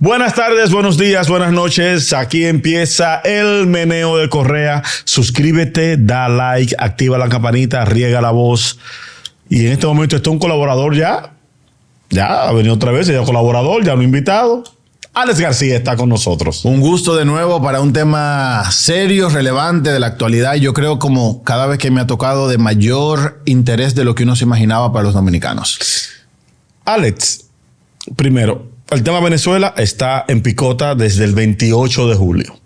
Buenas tardes, buenos días, buenas noches. Aquí empieza el meneo de Correa. Suscríbete, da like, activa la campanita, riega la voz. Y en este momento está un colaborador ya ha venido otra vez, ya colaborador, ya un invitado. Alex García está con nosotros. Un gusto de nuevo para un tema serio, relevante de la actualidad. Yo creo como cada vez que me ha tocado de mayor interés de lo que uno se imaginaba para los dominicanos. Alex, primero, el tema Venezuela está en picota desde el 28 de julio.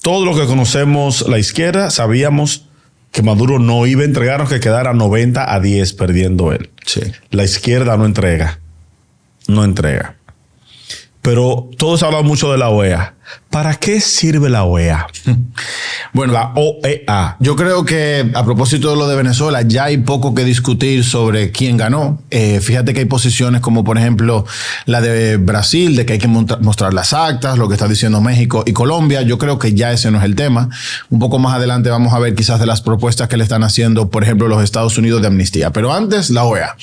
Todo lo que conocemos la izquierda sabíamos que Maduro no iba a entregar, que quedara 90-10 perdiendo él. Sí. La izquierda no entrega. No entrega. Pero todos hablan mucho de la OEA. ¿Para qué sirve la OEA? Bueno, la OEA. Yo creo que a propósito de lo de Venezuela, ya hay poco que discutir sobre quién ganó. Fíjate que hay posiciones como, por ejemplo, la de Brasil, de que hay que mostrar las actas, lo que está diciendo México y Colombia. Yo creo que ya ese no es el tema. Un poco más adelante vamos a ver quizás de las propuestas que le están haciendo, por ejemplo, los Estados Unidos de amnistía. Pero antes, la OEA.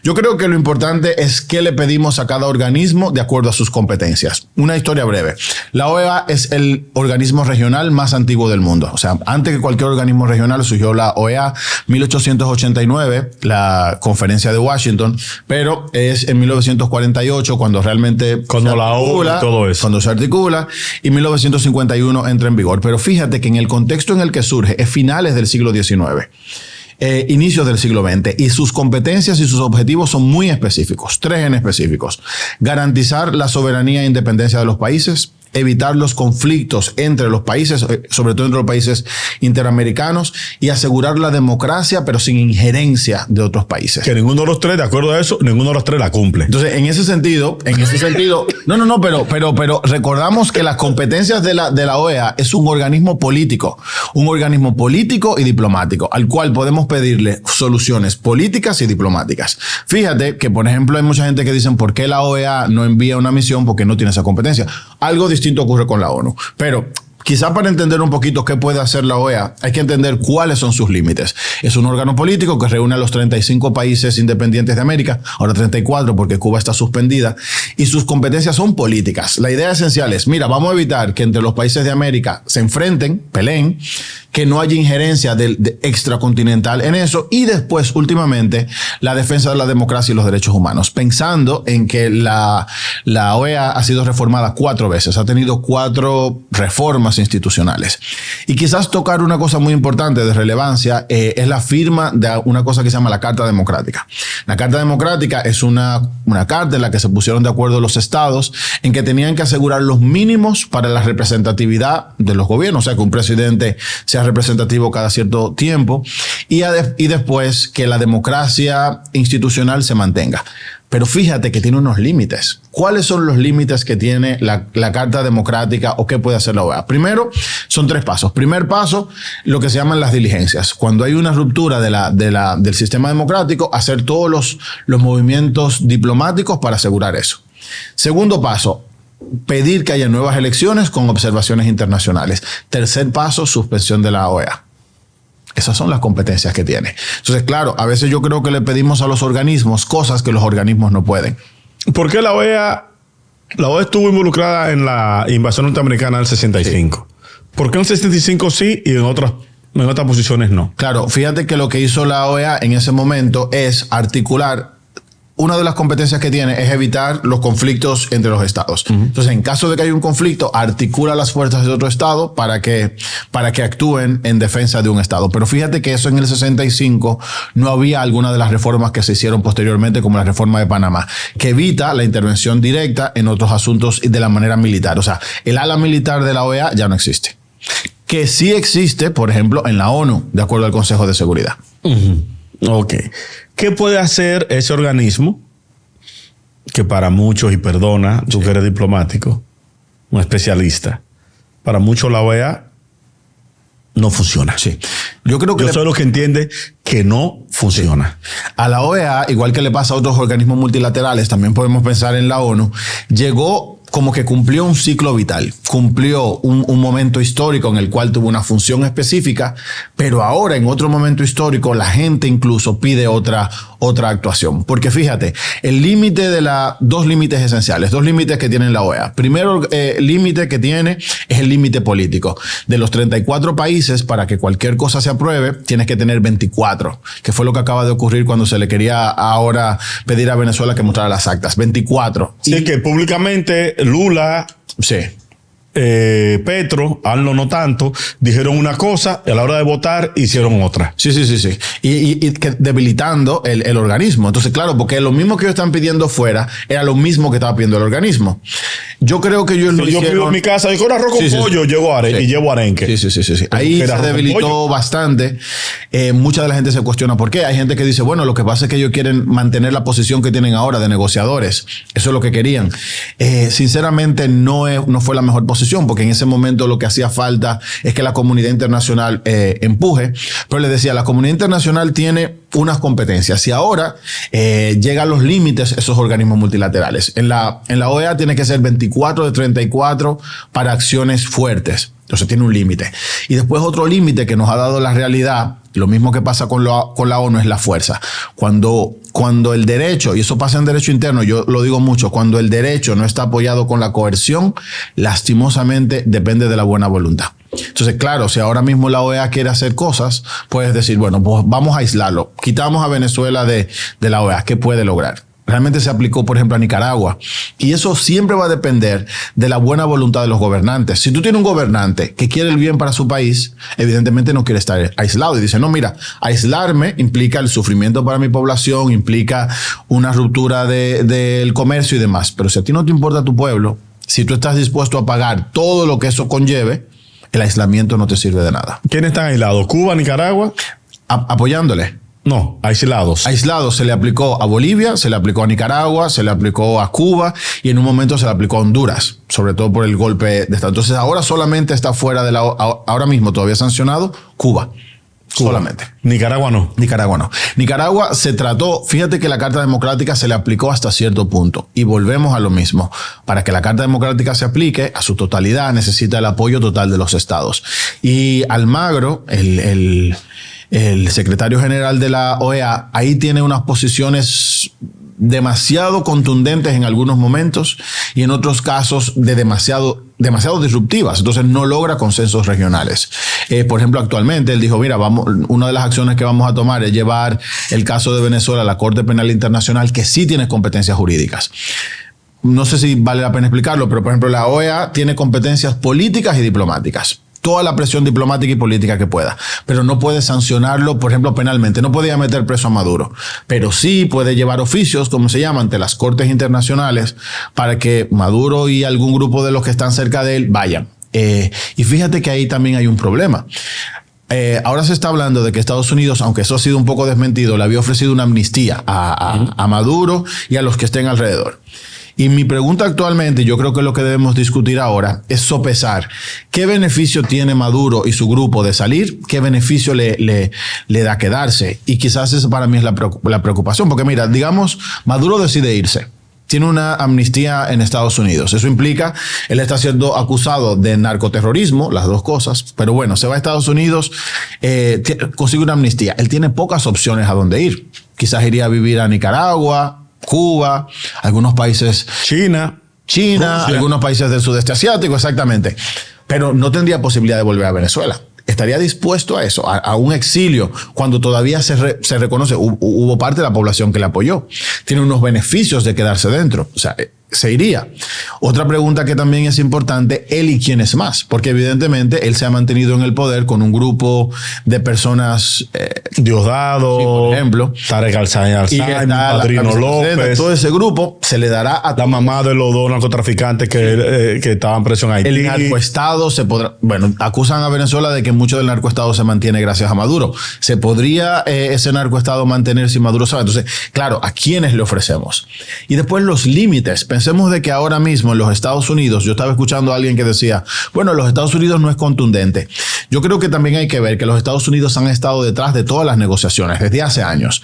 Yo creo que lo importante es qué le pedimos a cada organismo de acuerdo a sus competencias. Una historia breve. La OEA es el organismo regional más antiguo del mundo. O sea, antes que cualquier organismo regional surgió la OEA, 1889, la Conferencia de Washington, pero es en 1948 cuando realmente la ONU y todo eso. Cuando se articula, y 1951 entra en vigor. Pero fíjate que en el contexto en el que surge es finales del siglo XIX. Inicios del siglo XX, y sus competencias y sus objetivos son muy específicos, 3 en específicos: garantizar la soberanía e independencia de los países, evitar los conflictos entre los países, sobre todo entre los países interamericanos, y asegurar la democracia, pero sin injerencia de otros países. Que ninguno de los 3, de acuerdo a eso, ninguno de los 3 la cumple. Entonces, en ese sentido, pero recordamos que las competencias de la OEA es un organismo político y diplomático, al cual podemos pedirle soluciones políticas y diplomáticas. Fíjate que, por ejemplo, hay mucha gente que dicen, ¿por qué la OEA no envía una misión? Porque no tiene esa competencia. Algo distinto ocurre con la ONU. Pero quizá para entender un poquito qué puede hacer la OEA, hay que entender cuáles son sus límites. Es un órgano político que reúne a los 35 países independientes de América, ahora 34 porque Cuba está suspendida, y sus competencias son políticas. La idea esencial es, mira, vamos a evitar que entre los países de América se enfrenten, peleen, que no haya injerencia de extracontinental en eso, y después, últimamente, la defensa de la democracia y los derechos humanos, pensando en que la OEA ha sido reformada 4 veces, ha tenido 4 reformas institucionales. Y quizás tocar una cosa muy importante de relevancia es la firma de una cosa que se llama la Carta Democrática. La Carta Democrática es una carta en la que se pusieron de acuerdo los estados en que tenían que asegurar los mínimos para la representatividad de los gobiernos, o sea, que un presidente sea representativo cada cierto tiempo, y después que la democracia institucional se mantenga. Pero fíjate que tiene unos límites. ¿Cuáles son los límites que tiene la Carta Democrática o qué puede hacer la OEA? Primero, son 3 pasos. Primer paso, lo que se llaman las diligencias. Cuando hay una ruptura del sistema democrático, hacer todos los movimientos diplomáticos para asegurar eso. Segundo paso, pedir que haya nuevas elecciones con observaciones internacionales. Tercer paso, suspensión de la OEA. Esas son las competencias que tiene. Entonces, claro, a veces yo creo que le pedimos a los organismos cosas que los organismos no pueden. ¿Por qué la OEA estuvo involucrada en la invasión norteamericana del 65? Sí. ¿Por qué en el 65 sí y en otras posiciones no? Claro, fíjate que lo que hizo la OEA en ese momento es articular. Una de las competencias que tiene es evitar los conflictos entre los estados. Entonces, en caso de que haya un conflicto, articula las fuerzas de otro estado para que actúen en defensa de un estado. Pero fíjate que eso en el 65 no había alguna de las reformas que se hicieron posteriormente, como la reforma de Panamá, que evita la intervención directa en otros asuntos de la manera militar. O sea, el ala militar de la OEA ya no existe. Que sí existe, por ejemplo, en la ONU, de acuerdo al Consejo de Seguridad. Ok. ¿Qué puede hacer ese organismo que para muchos, y perdona, tú que eres diplomático, un especialista, para muchos la OEA no funciona? Sí. Yo soy lo que entiende que no funciona. Sí. A la OEA, igual que le pasa a otros organismos multilaterales, también podemos pensar en la ONU, llegó como que cumplió un ciclo vital, cumplió un momento histórico en el cual tuvo una función específica, pero ahora en otro momento histórico la gente incluso pide otra otra actuación. Porque fíjate, el límite de dos límites esenciales, dos límites que tiene la OEA. Primero límite que tiene es el límite político. De los 34 países, para que cualquier cosa se apruebe, tienes que tener 24, que fue lo que acaba de ocurrir cuando se le quería ahora pedir a Venezuela que mostrara las actas. 24. Sí, que públicamente Lula... Sí. Petro, AMLO no tanto, dijeron una cosa y a la hora de votar hicieron otra. Sí. Y que debilitando el organismo. Entonces, claro, porque lo mismo que ellos están pidiendo fuera era lo mismo que estaba pidiendo el organismo. Yo creo que ellos lo hicieron. Yo pido en mi casa, digo, un arroz con pollo, y llevo arenque. Sí. Ahí se debilitó bastante. Mucha de la gente se cuestiona por qué. Hay gente que dice, bueno, lo que pasa es que ellos quieren mantener la posición que tienen ahora de negociadores. Eso es lo que querían. Sinceramente, no fue la mejor posición, porque en ese momento lo que hacía falta es que la comunidad internacional empuje. Pero les decía, la comunidad internacional tiene unas competencias y ahora llegan los límites esos organismos multilaterales. En la OEA tiene que ser 24 de 34 para acciones fuertes. Entonces tiene un límite. Y después otro límite que nos ha dado la realidad, lo mismo que pasa con la ONU, es la fuerza. Cuando el derecho, y eso pasa en derecho interno, yo lo digo mucho, cuando el derecho no está apoyado con la coerción, lastimosamente depende de la buena voluntad. Entonces, claro, si ahora mismo la OEA quiere hacer cosas, puedes decir, bueno, pues vamos a aislarlo. Quitamos a Venezuela de la OEA. ¿Qué puede lograr? Realmente se aplicó, por ejemplo, a Nicaragua. Y eso siempre va a depender de la buena voluntad de los gobernantes. Si tú tienes un gobernante que quiere el bien para su país, evidentemente no quiere estar aislado. Y dice, no, mira, aislarme implica el sufrimiento para mi población, implica una ruptura del comercio y demás. Pero si a ti no te importa tu pueblo, si tú estás dispuesto a pagar todo lo que eso conlleve, el aislamiento no te sirve de nada. ¿Quiénes están aislados? ¿Cuba, Nicaragua? Apoyándole. No, aislados. Aislados se le aplicó a Bolivia, se le aplicó a Nicaragua, se le aplicó a Cuba y en un momento se le aplicó a Honduras, sobre todo por el golpe de Estado. Entonces ahora solamente está fuera ahora mismo todavía sancionado Cuba. Solamente. Nicaragua no. Nicaragua se trató, fíjate que la Carta Democrática se le aplicó hasta cierto punto y volvemos a lo mismo. Para que la Carta Democrática se aplique a su totalidad necesita el apoyo total de los estados. Y Almagro, el secretario general de la OEA, ahí tiene unas posiciones demasiado contundentes en algunos momentos y en otros casos demasiado disruptivas. Entonces no logra consensos regionales. Por ejemplo, actualmente él dijo, mira, una de las acciones que vamos a tomar es llevar el caso de Venezuela a la Corte Penal Internacional, que sí tiene competencias jurídicas. No sé si vale la pena explicarlo, pero por ejemplo la OEA tiene competencias políticas y diplomáticas. Toda la presión diplomática y política que pueda, pero no puede sancionarlo, por ejemplo, penalmente. No podía meter preso a Maduro, pero sí puede llevar oficios, como se llama, ante las cortes internacionales para que Maduro y algún grupo de los que están cerca de él vayan. Y fíjate que ahí también hay un problema. Ahora se está hablando de que Estados Unidos, aunque eso ha sido un poco desmentido, le había ofrecido una amnistía a Maduro y a los que estén alrededor. Y mi pregunta actualmente, yo creo que lo que debemos discutir ahora es sopesar qué beneficio tiene Maduro y su grupo de salir, qué beneficio le da quedarse. Y quizás esa para mí es la preocupación, porque mira, digamos, Maduro decide irse. Tiene una amnistía en Estados Unidos. Eso implica, él está siendo acusado de narcoterrorismo, las dos cosas, pero bueno, se va a Estados Unidos, consigue una amnistía. Él tiene pocas opciones a dónde ir. Quizás iría a vivir a Nicaragua, Cuba, algunos países... China, Rusia. Algunos países del sudeste asiático, exactamente. Pero no tendría posibilidad de volver a Venezuela. ¿Estaría dispuesto a eso, a un exilio, cuando todavía se reconoce, hubo parte de la población que le apoyó? Tiene unos beneficios de quedarse dentro. O sea, se iría. Otra pregunta que también es importante, él y quién es más, porque evidentemente él se ha mantenido en el poder con un grupo de personas, Diosdado, sí, por ejemplo, Tarek Al-Sayed, Padrino López, todo ese grupo se le dará a la mamá de los dos narcotraficantes que estaban presos en Haití. El narcoestado se podrá, bueno, acusan a Venezuela de que mucho del narcoestado se mantiene gracias a Maduro. ¿Se podría ese narcoestado mantener si Maduro sabe? Entonces, claro, ¿a quiénes le ofrecemos? Y después los límites. Pensemos de que ahora mismo en los Estados Unidos, yo estaba escuchando a alguien que decía, bueno, los Estados Unidos no es contundente. Yo creo que también hay que ver que los Estados Unidos han estado detrás de todas las negociaciones desde hace años.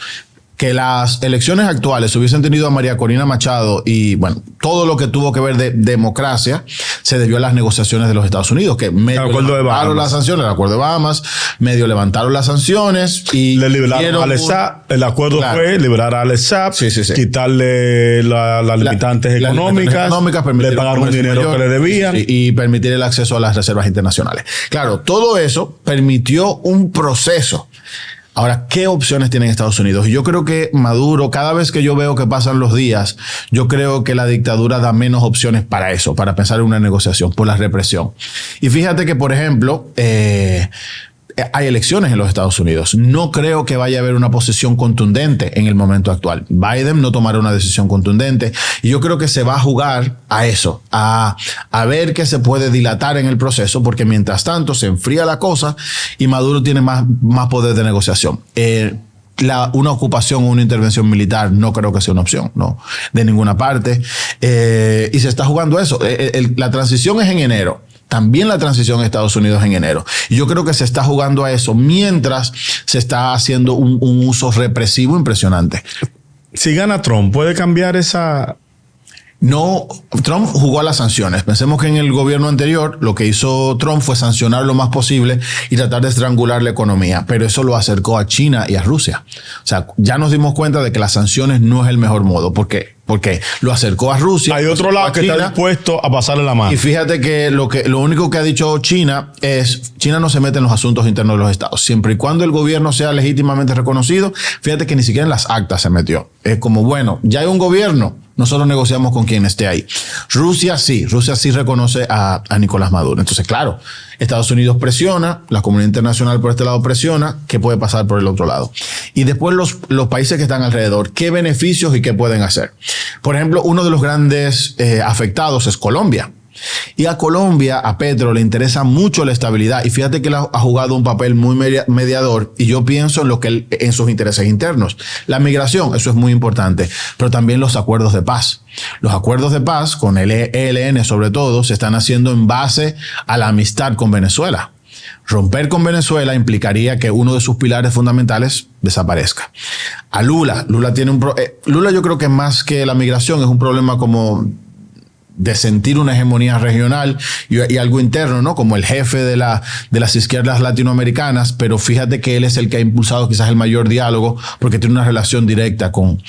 que las elecciones actuales hubiesen tenido a María Corina Machado y, bueno, todo lo que tuvo que ver de democracia se debió a las negociaciones de los Estados Unidos, que medio levantaron las sanciones, el acuerdo de Bahamas, medio levantaron las sanciones y le liberaron al ESAP. El acuerdo fue liberar al ESAP, quitarle las limitantes económicas, le pagaron un dinero que le debían y permitir el acceso a las reservas internacionales. Claro, todo eso permitió un proceso. Ahora, ¿qué opciones tienen Estados Unidos? Yo creo que Maduro, cada vez que yo veo que pasan los días, yo creo que la dictadura da menos opciones para eso, para pensar en una negociación, por la represión. Y fíjate que, por ejemplo, hay elecciones en los Estados Unidos. No creo que vaya a haber una posición contundente en el momento actual. Biden no tomará una decisión contundente y yo creo que se va a jugar a eso, a ver qué se puede dilatar en el proceso, porque mientras tanto se enfría la cosa y Maduro tiene más poder de negociación. Una ocupación o una intervención militar no creo que sea una opción, no, de ninguna parte. Y se está jugando eso. La transición es en enero. También la transición en Estados Unidos en enero. Y yo creo que se está jugando a eso mientras se está haciendo un uso represivo impresionante. Si gana Trump, ¿puede cambiar esa...? No, Trump jugó a las sanciones. Pensemos que en el gobierno anterior lo que hizo Trump fue sancionar lo más posible y tratar de estrangular la economía, pero eso lo acercó a China y a Rusia. O sea, ya nos dimos cuenta de que las sanciones no es el mejor modo. ¿Por qué? Porque lo acercó a Rusia. Hay otro lado que está dispuesto a pasarle la mano. Y fíjate que lo único que ha dicho China es, China no se mete en los asuntos internos de los estados. Siempre y cuando el gobierno sea legítimamente reconocido, fíjate que ni siquiera en las actas se metió. Es como, bueno, ya hay un gobierno, nosotros negociamos con quien esté ahí. Rusia sí reconoce a Nicolás Maduro. Entonces, claro, Estados Unidos presiona, la comunidad internacional por este lado presiona, ¿qué puede pasar por el otro lado? Y después los países que están alrededor, ¿qué beneficios y qué pueden hacer? Por ejemplo, uno de los grandes afectados es Colombia. Y a Colombia, a Petro, le interesa mucho la estabilidad. Y fíjate que él ha jugado un papel muy mediador. Y yo pienso en sus intereses internos. La migración, eso es muy importante. Pero también los acuerdos de paz. Los acuerdos de paz, con el ELN sobre todo, se están haciendo en base a la amistad con Venezuela. Romper con Venezuela implicaría que uno de sus pilares fundamentales desaparezca. A Lula tiene Lula yo creo que más que la migración es un problema como de sentir una hegemonía regional y algo interno, ¿no? Como el jefe de las izquierdas latinoamericanas, pero fíjate que él es el que ha impulsado quizás el mayor diálogo porque tiene una relación directa con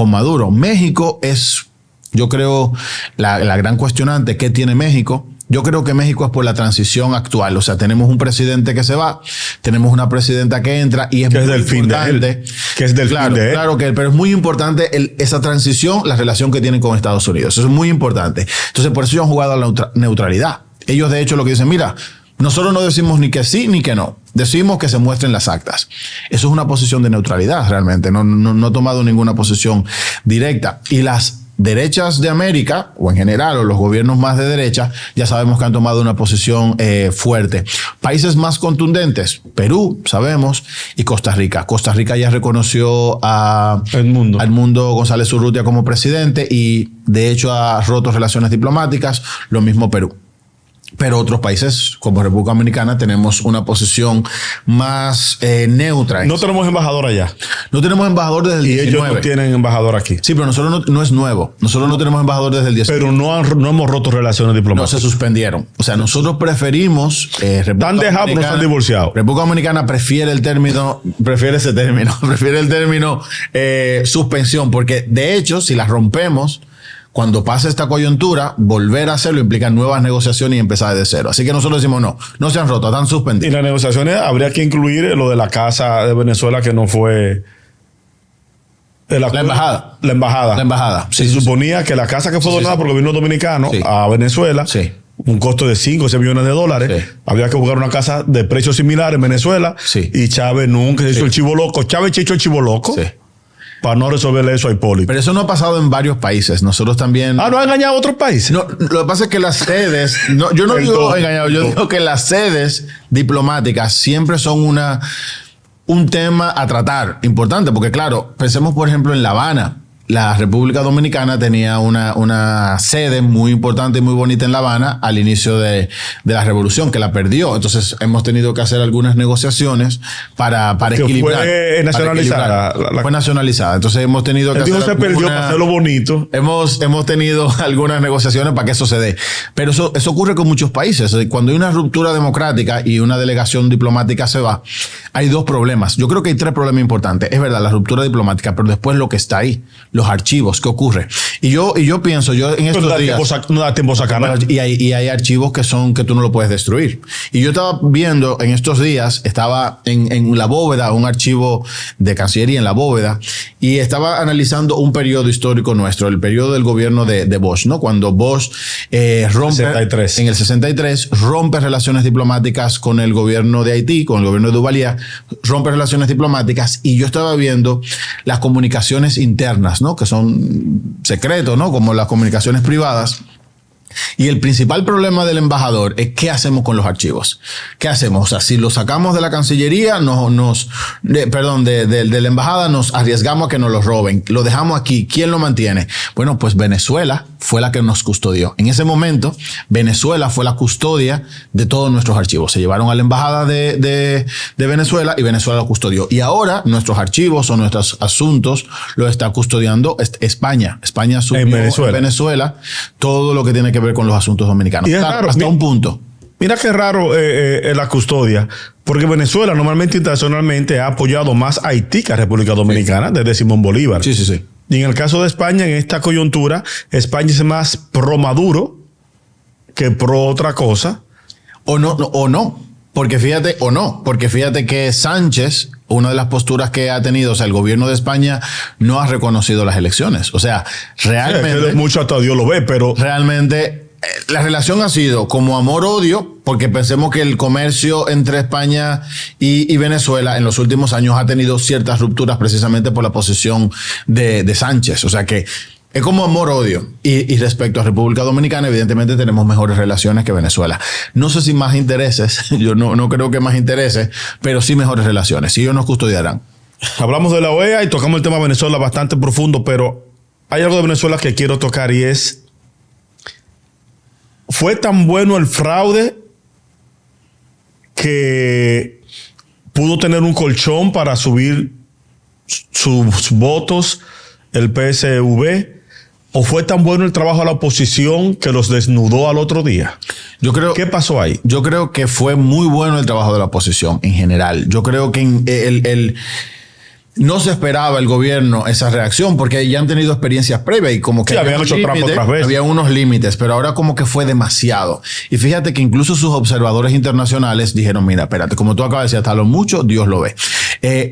Maduro. México es, yo creo, la gran cuestionante. ¿Qué tiene México? Yo creo que México es por la transición actual. O sea, tenemos un presidente que se va, tenemos una presidenta que entra y es muy importante. Que es del fin de él. Claro que pero es muy importante esa transición, la relación que tienen con Estados Unidos. Eso es muy importante. Entonces, por eso ellos han jugado a la neutralidad. Ellos, de hecho, lo que dicen, mira, nosotros no decimos ni que sí ni que no. Decimos que se muestren las actas. Eso es una posición de neutralidad realmente. No ha tomado ninguna posición directa. Y las derechas de América, o en general, o los gobiernos más de derecha, ya sabemos que han tomado una posición fuerte. Países más contundentes, Perú, sabemos, y Costa Rica. Costa Rica ya reconoció a Edmundo González Urrutia como presidente y, de hecho, ha roto relaciones diplomáticas. Lo mismo Perú. Pero otros países, como República Dominicana, tenemos una posición más neutra. No tenemos embajador allá. No tenemos embajador desde el 19. Y ellos no tienen embajador aquí. Sí, pero nosotros no es nuevo. Nosotros no tenemos embajador desde el 19. Pero no hemos roto relaciones diplomáticas. No se suspendieron. O sea, nosotros preferimos... Están dejados, pero están divorciados. República Dominicana prefiere el término suspensión, porque de hecho, si las rompemos... Cuando pase esta coyuntura, volver a hacerlo implica nuevas negociaciones y empezar de cero. Así que nosotros decimos no se han roto, están suspendidos. Y las negociaciones habría que incluir lo de la casa de Venezuela que no fue... La embajada. La embajada. Sí, se suponía que la casa que fue donada por el gobierno dominicano a Venezuela, un costo de 5 o 6 millones de dólares, había que buscar una casa de precios similares en Venezuela. Y Chávez nunca se hizo el chivo loco. Chávez se hizo el chivo loco. Para no resolverle eso a Hipólito. Pero eso no ha pasado en varios países. Nosotros también... ¿no ha engañado a otros países? No, lo que pasa es que las sedes... yo no digo engañado. Yo digo que las sedes diplomáticas siempre son un tema a tratar importante. Porque claro, pensemos por ejemplo en La Habana. la República Dominicana tenía una sede muy importante y muy bonita en La Habana al inicio de la revolución, que la perdió. Entonces hemos tenido que hacer algunas negociaciones para equilibrar. Fue nacionalizada. Fue nacionalizada. Entonces hemos tenido que hacer se perdió para hacerlo bonito. Hemos tenido algunas negociaciones para que eso se dé. Pero eso ocurre con muchos países. Cuando hay una ruptura democrática y una delegación diplomática se va, hay dos problemas. Yo creo que hay tres problemas importantes. Es verdad, la ruptura diplomática, pero después lo que está ahí, los archivos, ¿qué ocurre? Y yo pienso, en estos días... No da tiempo sacar. Y hay archivos que tú no lo puedes destruir. Y yo estaba viendo en estos días, estaba en la bóveda, un archivo de Cancillería en la bóveda, y estaba analizando un periodo histórico nuestro, el periodo del gobierno de Bosch, ¿no? Cuando Bosch rompe 63. en el 63, rompe relaciones diplomáticas con el gobierno de Haití, con el gobierno de Duvalier, rompe relaciones diplomáticas, y yo estaba viendo las comunicaciones internas, ¿no? Que son secretos, ¿no? Como las comunicaciones privadas. Y el principal problema del embajador es qué hacemos con los archivos. ¿Qué hacemos? O sea, si los sacamos de la Cancillería, de la embajada, nos arriesgamos a que nos los roben. Lo dejamos aquí. ¿Quién lo mantiene? Bueno, pues Venezuela fue la que nos custodió. En ese momento, Venezuela fue la custodia de todos nuestros archivos. Se llevaron a la embajada de Venezuela y Venezuela lo custodió. Y ahora nuestros archivos o nuestros asuntos los está custodiando España. España asumió en Venezuela todo lo que tiene que ver con los asuntos dominicanos. Y es raro, hasta un punto. Mira qué raro la custodia, porque Venezuela normalmente internacionalmente ha apoyado más a Haití que a República Dominicana desde Simón Bolívar. Sí, sí, sí. Y en el caso de España, en esta coyuntura, España es más pro Maduro que pro otra cosa. O no. Porque fíjate que Sánchez, una de las posturas que ha tenido, o sea, el gobierno de España no ha reconocido las elecciones. O sea, realmente... Sí, mucho hasta Dios lo ve, pero... Realmente la relación ha sido como amor-odio, porque pensemos que el comercio entre España y Venezuela en los últimos años ha tenido ciertas rupturas precisamente por la posición de Sánchez. O sea que es como amor-odio. Y respecto a República Dominicana, evidentemente tenemos mejores relaciones que Venezuela. No sé si más intereses, yo no creo que más intereses, pero sí mejores relaciones. Sí, ellos nos custodiarán. Hablamos de la OEA y tocamos el tema de Venezuela bastante profundo, pero hay algo de Venezuela que quiero tocar y es... ¿Fue tan bueno el fraude que pudo tener un colchón para subir sus votos el PSV? ¿O fue tan bueno el trabajo de la oposición que los desnudó al otro día? ¿Qué pasó ahí? Yo creo que fue muy bueno el trabajo de la oposición en general. Yo creo que no se esperaba el gobierno esa reacción porque ya han tenido experiencias previas y como que habían hecho trampa otras veces. Había unos límites, pero ahora como que fue demasiado. Y fíjate que incluso sus observadores internacionales dijeron, mira, espérate, como tú acabas de decir, hasta lo mucho, Dios lo ve.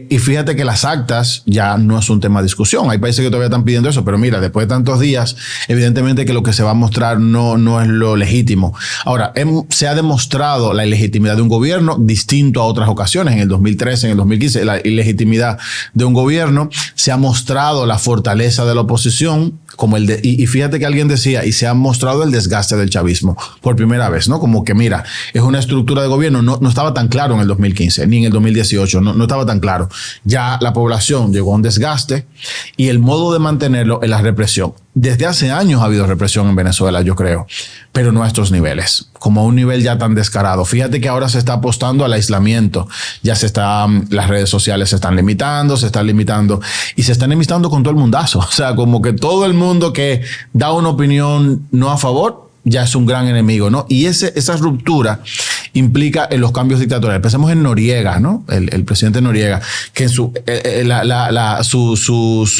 Y fíjate que las actas ya no es un tema de discusión. Hay países que todavía están pidiendo eso, pero mira, después de tantos días, evidentemente que lo que se va a mostrar no es lo legítimo. Ahora, se ha demostrado la ilegitimidad de un gobierno distinto a otras ocasiones. En el 2013, en el 2015, la ilegitimidad de un gobierno. Se ha mostrado la fortaleza de la oposición, y fíjate que alguien decía, y se ha mostrado el desgaste del chavismo por primera vez, ¿no? Como que mira, es una estructura de gobierno, no estaba tan claro en el 2015, ni en el 2018, no estaba tan claro. Ya la población llegó a un desgaste y el modo de mantenerlo es la represión. Desde hace años ha habido represión en Venezuela, yo creo, pero no a estos niveles, como a un nivel ya tan descarado. Fíjate que ahora se está apostando al aislamiento, las redes sociales se están limitando y se están limitando con todo el mundazo. O sea, como que todo el mundo que da una opinión no a favor ya es un gran enemigo, ¿no? Y esa ruptura implica en los cambios dictatoriales. Pensemos en Noriega, ¿no? El presidente Noriega, que su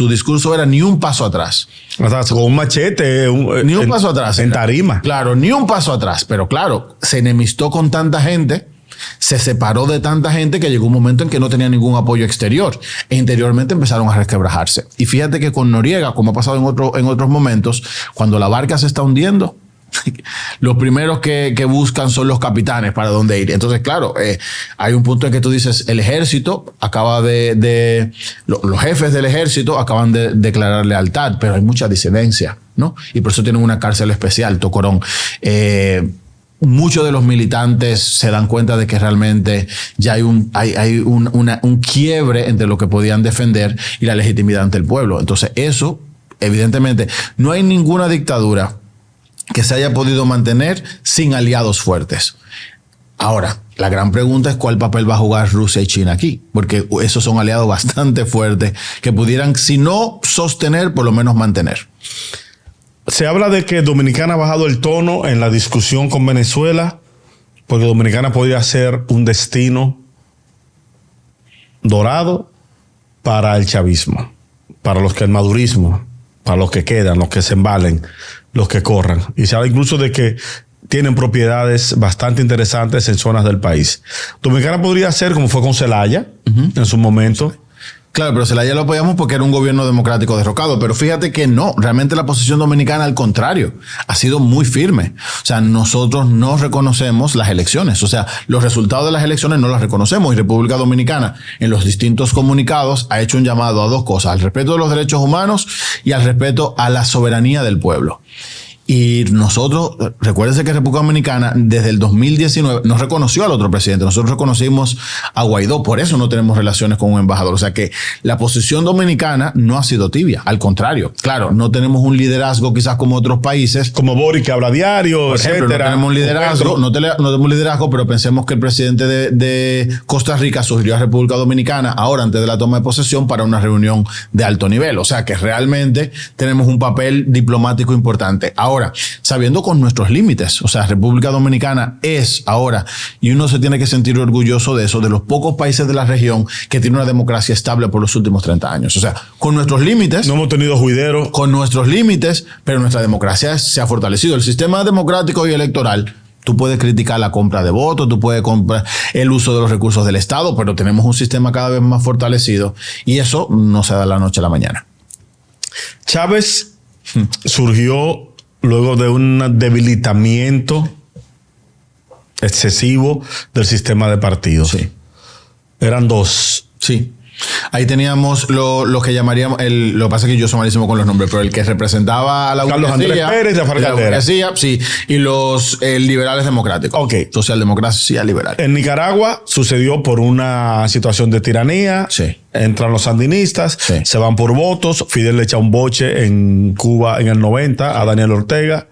discurso era ni un paso atrás. O sea, con un machete. Ni un paso atrás. En tarima. Claro, ni un paso atrás. Pero claro, se enemistó con tanta gente, se separó de tanta gente que llegó un momento en que no tenía ningún apoyo exterior. E interiormente empezaron a resquebrajarse. Y fíjate que con Noriega, como ha pasado en otros momentos, cuando la barca se está hundiendo, los primeros que buscan son los capitanes para dónde ir. Entonces, claro, hay un punto en que tú dices, el ejército los jefes del ejército acaban de declarar lealtad, pero hay mucha disidencia, ¿no? Y por eso tienen una cárcel especial, Tocorón. Muchos de los militantes se dan cuenta de que realmente ya hay un quiebre entre lo que podían defender y la legitimidad ante el pueblo. Entonces, eso evidentemente, no hay ninguna dictadura que se haya podido mantener sin aliados fuertes. Ahora, la gran pregunta es cuál papel va a jugar Rusia y China aquí, porque esos son aliados bastante fuertes que pudieran, si no sostener, por lo menos mantener. Se habla de que Dominicana ha bajado el tono en la discusión con Venezuela, porque Dominicana podría ser un destino dorado para el chavismo, para los que el madurismo, para los que quedan, los que se embalen, los que corran. Y se habla incluso de que tienen propiedades bastante interesantes en zonas del país. Dominicana podría ser como fue con Zelaya en su momento. Claro, pero Zelaya lo apoyamos porque era un gobierno democrático derrocado. Pero fíjate que no, realmente la posición dominicana, al contrario, ha sido muy firme. O sea, nosotros no reconocemos las elecciones. O sea, los resultados de las elecciones no las reconocemos. Y República Dominicana, en los distintos comunicados, ha hecho un llamado a dos cosas: al respeto de los derechos humanos y al respeto a la soberanía del pueblo. Y nosotros, recuérdense que República Dominicana desde el 2019 no reconoció al otro presidente. Nosotros reconocimos a Guaidó, por eso no tenemos relaciones con un embajador. O sea que la posición dominicana no ha sido tibia, al contrario. Claro, no tenemos un liderazgo quizás como otros países. Como Boric, que habla diario, por ejemplo, etcétera. No tenemos un liderazgo, no tenemos liderazgo, pero pensemos que el presidente de Costa Rica sugirió a República Dominicana ahora antes de la toma de posesión para una reunión de alto nivel. O sea que realmente tenemos un papel diplomático importante. Ahora, sabiendo con nuestros límites, o sea, República Dominicana es ahora, y uno se tiene que sentir orgulloso de eso, de los pocos países de la región que tienen una democracia estable por los últimos 30 años. O sea, con nuestros límites. No hemos tenido juideros. Con nuestros límites, pero nuestra democracia se ha fortalecido. El sistema democrático y electoral, tú puedes criticar la compra de votos, tú puedes comprar el uso de los recursos del Estado, pero tenemos un sistema cada vez más fortalecido y eso no se da de la noche a la mañana. Chávez surgió luego de un debilitamiento excesivo del sistema de partidos. Sí. Eran dos. Sí. Ahí teníamos lo que llamaríamos, lo que pasa es que yo soy malísimo con los nombres, pero el que representaba a la Carlos Andrés Pérez y Rafael Caldera. Sí, y los liberales democráticos. Ok. Socialdemocracia liberal. En Nicaragua sucedió por una situación de tiranía. Sí. Entran los sandinistas, Sí. se van por votos. Fidel le echa un boche en Cuba en el 90 a Daniel Ortega,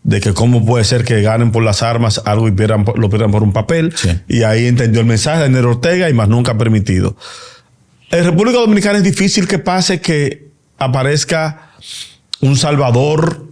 de que cómo puede ser que ganen por las armas algo y lo pierdan por un papel. Sí. Y ahí entendió el mensaje de Daniel Ortega y más nunca ha permitido. En República Dominicana es difícil que pase que aparezca un salvador,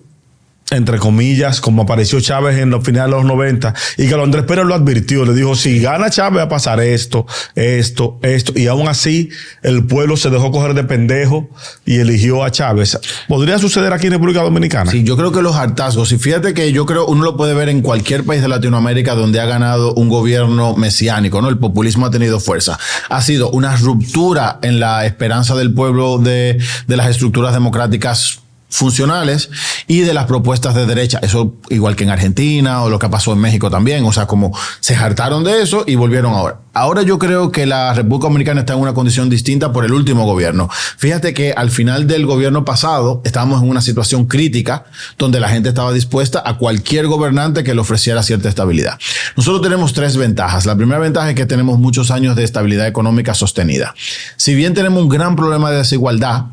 entre comillas, como apareció Chávez en los finales de los 90, y que Andrés Pérez lo advirtió, le dijo, si gana Chávez va a pasar esto, y aún así el pueblo se dejó coger de pendejo y eligió a Chávez. ¿Podría suceder aquí en República Dominicana? Sí, yo creo que los hartazgos, y fíjate que yo creo uno lo puede ver en cualquier país de Latinoamérica donde ha ganado un gobierno mesiánico, ¿no? El populismo ha tenido fuerza. Ha sido una ruptura en la esperanza del pueblo de las estructuras democráticas funcionales y de las propuestas de derecha. Eso igual que en Argentina o lo que pasó en México también. O sea, como se hartaron de eso y volvieron ahora. Ahora yo creo que la República Dominicana está en una condición distinta por el último gobierno. Fíjate que al final del gobierno pasado estábamos en una situación crítica donde la gente estaba dispuesta a cualquier gobernante que le ofreciera cierta estabilidad. Nosotros tenemos tres ventajas. La primera ventaja es que tenemos muchos años de estabilidad económica sostenida. Si bien tenemos un gran problema de desigualdad,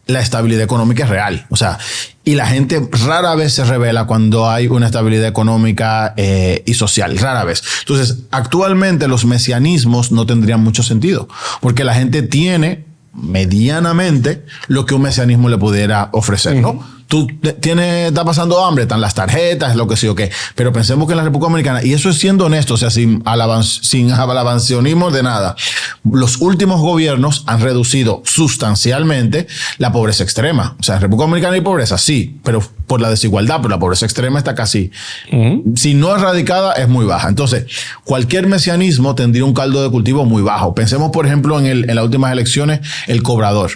la estabilidad económica es real. O sea, y la gente rara vez se revela cuando hay una estabilidad económica y social. Rara vez. Entonces, actualmente los mesianismos no tendrían mucho sentido porque la gente tiene medianamente lo que un mesianismo le pudiera ofrecer, ¿no? Tú estás pasando hambre, están las tarjetas, lo que sí o qué. Pero pensemos que en la República Dominicana, y eso es siendo honesto, o sea, sin alabancionismo de nada, los últimos gobiernos han reducido sustancialmente la pobreza extrema. O sea, en República Dominicana hay pobreza, sí, pero por la desigualdad, pero la pobreza extrema está casi, si no erradicada, es muy baja. Entonces, cualquier mesianismo tendría un caldo de cultivo muy bajo. Pensemos, por ejemplo, en las últimas elecciones, el cobrador.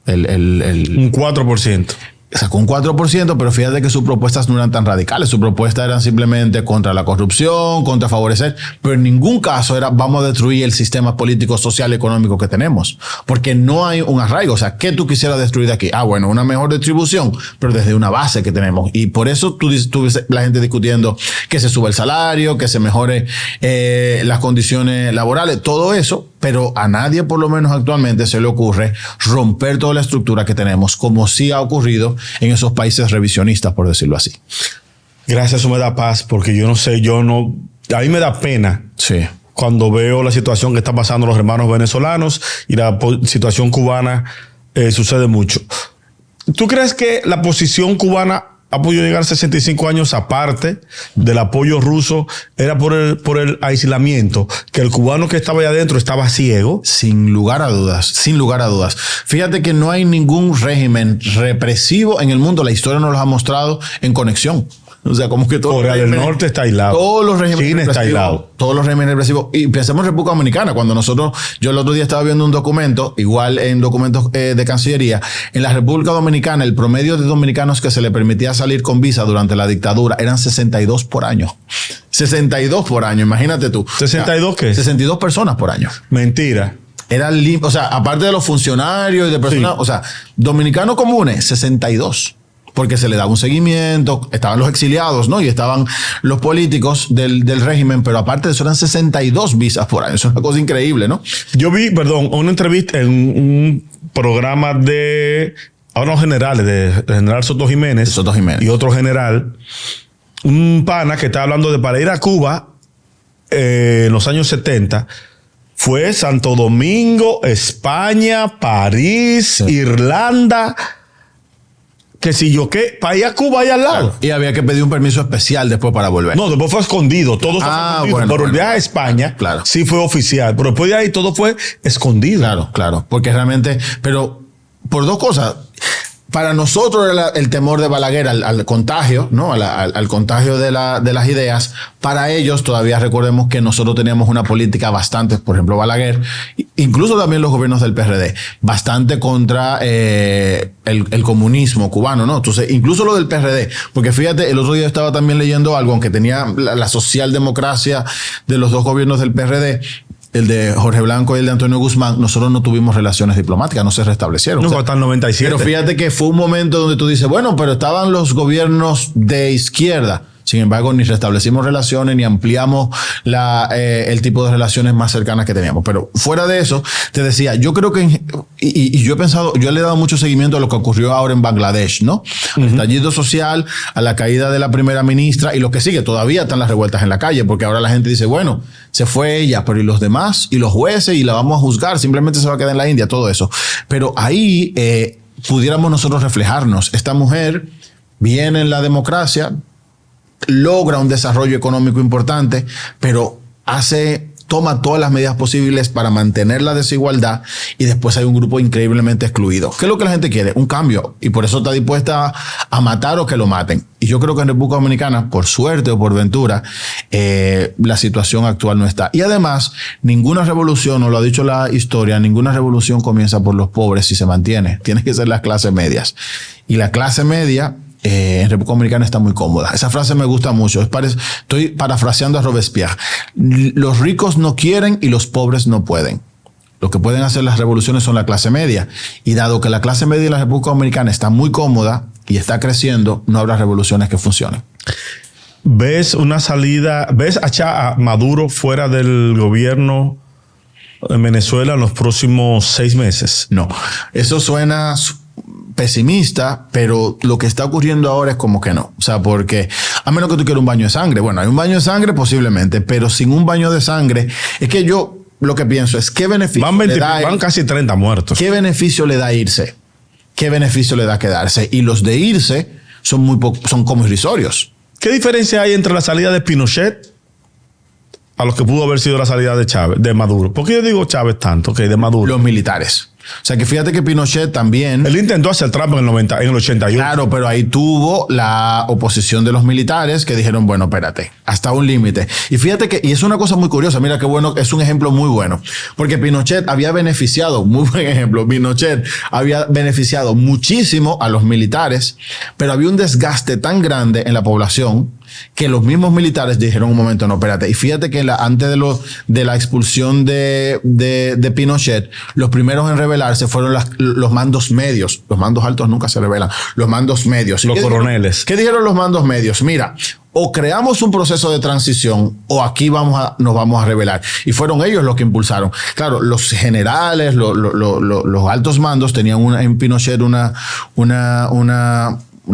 Un 4%. Sacó un 4%, pero fíjate que sus propuestas no eran tan radicales. Sus propuestas eran simplemente contra la corrupción, contra favorecer, pero en ningún caso era vamos a destruir el sistema político, social y económico que tenemos. Porque no hay un arraigo. O sea, ¿qué tú quisieras destruir de aquí? Ah, bueno, una mejor distribución, pero desde una base que tenemos. Y por eso tú ves la gente discutiendo que se suba el salario, que se mejore las condiciones laborales. Todo eso pero a nadie, por lo menos actualmente, se le ocurre romper toda la estructura que tenemos, como sí ha ocurrido en esos países revisionistas, por decirlo así. Gracias, eso me da paz, porque yo no sé, a mí me da pena. Sí. Cuando veo la situación que está pasando los hermanos venezolanos y la situación cubana, sucede mucho. ¿Tú crees que la posición cubana ha podido llegar a 65 años aparte del apoyo ruso? Era por el aislamiento, que el cubano que estaba allá adentro estaba ciego. Sin lugar a dudas, sin lugar a dudas. Fíjate que no hay ningún régimen represivo en el mundo, la historia nos lo ha mostrado, en conexión. O sea, como que todo Corea del Norte está aislado. Todos los regímenes China está aislado. Todos los regímenes represivos. Y pensemos en República Dominicana. Cuando yo el otro día estaba viendo un documento, igual en documentos de Cancillería, en la República Dominicana, el promedio de dominicanos que se le permitía salir con visa durante la dictadura eran 62 por año. 62 por año, imagínate tú. ¿62 qué? 62 personas por año. Mentira. Era o sea, aparte de los funcionarios y de personas, o sea, dominicanos comunes, 62. Porque se le daba un seguimiento, estaban los exiliados, ¿no? Y estaban los políticos del régimen, pero aparte de eso eran 62 visas por año. Eso es una cosa increíble, ¿no? Yo vi, una entrevista en un programa de unos generales, de General Soto Jiménez. Y otro general, un pana que estaba hablando de para ir a Cuba en los años 70, fue Santo Domingo, España, París, sí. Irlanda, que si yo qué, para ir a Cuba ahí al lado. Claro. Y había que pedir un permiso especial después para volver. No, después fue escondido, todo fue escondido. Pero el viaje a España sí fue oficial, pero después de ahí todo fue escondido. Claro, porque realmente, pero por dos cosas. Para nosotros era el temor de Balaguer al contagio, ¿no? Al contagio de las ideas. Para ellos, todavía recordemos que nosotros teníamos una política bastante, por ejemplo, Balaguer, incluso también los gobiernos del PRD, bastante contra el comunismo cubano, ¿no? Entonces, incluso lo del PRD, porque fíjate, el otro día estaba también leyendo algo, aunque tenía la socialdemocracia de los dos gobiernos del PRD, el de Jorge Blanco y el de Antonio Guzmán, nosotros no tuvimos relaciones diplomáticas, no se restablecieron. No, hasta el 97. Pero fíjate que fue un momento donde tú dices, bueno, pero estaban los gobiernos de izquierda. Sin embargo, ni restablecimos relaciones, ni ampliamos el tipo de relaciones más cercanas que teníamos. Pero fuera de eso, te decía, yo creo que, y yo he pensado, yo le he dado mucho seguimiento a lo que ocurrió ahora en Bangladesh, ¿no? Al estallido social, a la caída de la primera ministra y lo que sigue. Todavía están las revueltas en la calle, porque ahora la gente dice, bueno, se fue ella, pero ¿y los demás? ¿Y los jueces? ¿Y la vamos a juzgar? Simplemente se va a quedar en la India, todo eso. Pero ahí pudiéramos nosotros reflejarnos. Esta mujer viene en la democracia, logra un desarrollo económico importante, pero toma todas las medidas posibles para mantener la desigualdad y después hay un grupo increíblemente excluido. ¿Qué es lo que la gente quiere? Un cambio. Y por eso está dispuesta a matar o que lo maten. Y yo creo que en República Dominicana, por suerte o por ventura, la situación actual no está. Y además, ninguna revolución, nos lo ha dicho la historia, ninguna revolución comienza por los pobres y se mantiene. Tiene que ser las clases medias. Y la clase media en República Dominicana está muy cómoda. Esa frase me gusta mucho. Estoy parafraseando a Robespierre. Los ricos no quieren y los pobres no pueden. Lo que pueden hacer las revoluciones son la clase media. Y dado que la clase media de la República Dominicana está muy cómoda y está creciendo, no habrá revoluciones que funcionen. ¿Ves una salida? ¿Ves a Maduro fuera del gobierno en Venezuela en los próximos 6 meses? No. Eso suena pesimista, pero lo que está ocurriendo ahora es como que no. O sea, porque a menos que tú quieras un baño de sangre. Bueno, hay un baño de sangre posiblemente, pero sin un baño de sangre, es que yo lo que pienso es ¿qué beneficio van casi 30 muertos? ¿Qué beneficio le da irse? ¿Qué beneficio le da quedarse? Y los de irse son como irrisorios. ¿Qué diferencia hay entre la salida de Pinochet a lo que pudo haber sido la salida de Chávez, de Maduro? ¿Por qué yo digo Chávez tanto que de Maduro? Los militares. O sea, que fíjate que Pinochet también... Él intentó hacer trampa en el 81. Claro, pero ahí tuvo la oposición de los militares que dijeron, bueno, espérate, hasta un límite. Y fíjate que, y es una cosa muy curiosa, mira qué bueno, es un ejemplo muy bueno. Porque Pinochet había beneficiado, muy buen ejemplo, Pinochet había beneficiado muchísimo a los militares, pero había un desgaste tan grande en la población que los mismos dijeron un momento, no, espérate. Y fíjate que antes de la expulsión de Pinochet, los primeros en rebelarse fueron los mandos medios. Los mandos altos nunca se rebelan. Los mandos medios. Los coroneles. ¿Qué dijeron los mandos medios? Mira, o creamos un proceso de transición o aquí nos vamos a rebelar. Y fueron ellos los que impulsaron. Claro, los generales, los altos mandos tenían en Pinochet una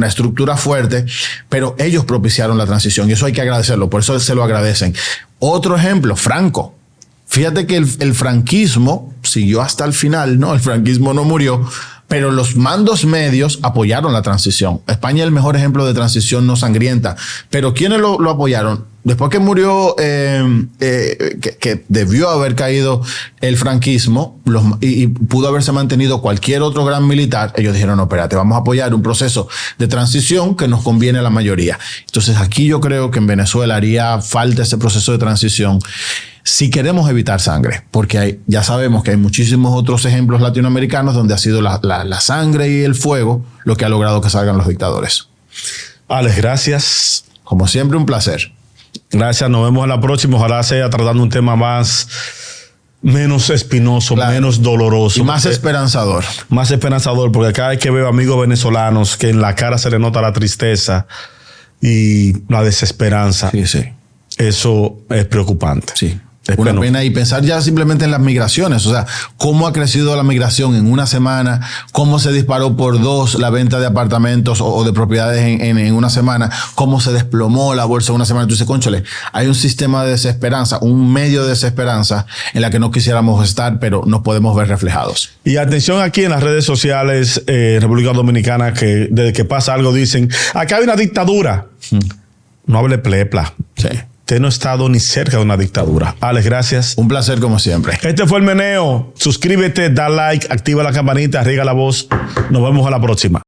estructura fuerte, pero ellos propiciaron la transición y eso hay que agradecerlo, por eso se lo agradecen. Otro ejemplo, Franco. Fíjate que el franquismo siguió hasta el final, ¿no? El franquismo no murió, pero los mandos medios apoyaron la transición. España es el mejor ejemplo de transición no sangrienta. Pero ¿quiénes lo apoyaron? Después que murió, que debió haber caído el franquismo y pudo haberse mantenido cualquier otro gran militar, ellos dijeron, no, espérate, vamos a apoyar un proceso de transición que nos conviene a la mayoría. Entonces aquí yo creo que en Venezuela haría falta ese proceso de transición si queremos evitar sangre, porque ya sabemos que hay muchísimos otros ejemplos latinoamericanos donde ha sido la sangre y el fuego lo que ha logrado que salgan los dictadores. Alex, gracias. Como siempre, un placer. Gracias, nos vemos en la próxima. Ojalá sea tratando un tema menos espinoso, claro, menos doloroso. Y más esperanzador. Más esperanzador, porque cada vez que veo amigos venezolanos que en la cara se le nota la tristeza y la desesperanza. Sí, sí. Eso es preocupante. Sí. Una pena. Y pensar ya simplemente en las migraciones, o sea, cómo ha crecido la migración en una semana, cómo se disparó por 2 la venta de apartamentos o de propiedades en una semana, cómo se desplomó la bolsa en una semana. Tú dices, cónchale, hay un sistema de desesperanza, un medio de desesperanza en la que no quisiéramos estar, pero nos podemos ver reflejados. Y atención aquí en las redes sociales, República Dominicana, que desde que pasa algo dicen, acá hay una dictadura. No hable plepla. Sí. Usted no ha estado ni cerca de una dictadura. Alex, gracias. Un placer como siempre. Este fue El Meneo. Suscríbete, da like, activa la campanita, riega la voz. Nos vemos a la próxima.